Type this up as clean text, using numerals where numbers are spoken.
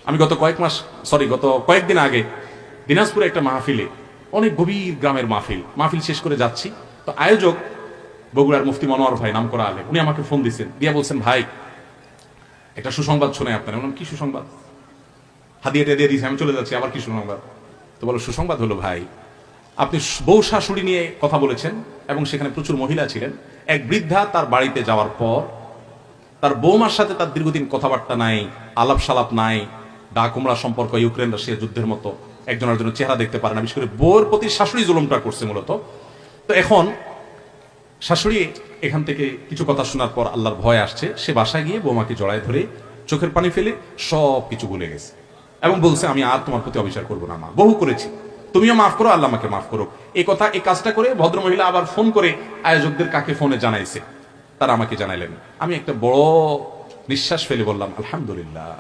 আমি গত কয়েকদিন আগে দিনাজপুরে একটা মাহফিলে, অনেক গভীর গ্রামের মাহফিল শেষ করে যাচ্ছি, তো আয়োজক বগুড়ার মুফতি মনোয়ার ভাই, নাম করা আলেম, উনি আমাকে ফোন দিচ্ছেন, দিয়া বলছেন, ভাই একটা সুসংবাদ শোনাই আপনার। বললাম, কি সুসংবাদ? হাদিয়াটা দিয়ে দিয়েছি, আমি চলে যাচ্ছি, আবার কি সুসংবাদ? তো বলো, সুসংবাদ হলো ভাই, আপনি বউ শাশুড়ি নিয়ে কথা বলেছেন এবং সেখানে প্রচুর মহিলা ছিলেন। এক বৃদ্ধা তার বাড়িতে যাওয়ার পর তার বৌমার সাথে তার দীর্ঘদিন কথাবার্তা নাই, আলাপ সালাপ নাই, ডা কুমড়া সম্পর্ক, ইউক্রেন রাশিয়া যুদ্ধের মতো, একজন আরেকজনের চেহারা দেখতে পারে না, বিশেষ করে বউর প্রতি শাশুড়ি জুলুমটা করছে মূলত। তো এখন শাশুড়ি এখান থেকে কিছু কথা শোনার পর আল্লাহর ভয় আসছে, সে বাসায় গিয়ে বৌমাকে জড়ায় ধরে চোখের পানি ফেলে সব কিছু ভুলে গেছে এবং বলছে, আমি আর তোমার প্রতি অবিচার করবো না, মা, বহু করেছি, তুমিও মাফ করো, আল্লাহ আমাকে মাফ করো। এই কাজটা করে ভদ্রমহিলা আবার ফোন করে আয়োজকদের কাকে ফোনে জানাইছে, তারা আমাকে জানাইলেন। আমি একটা বড় নিঃশ্বাস ফেলে বললাম, আলহামদুলিল্লাহ।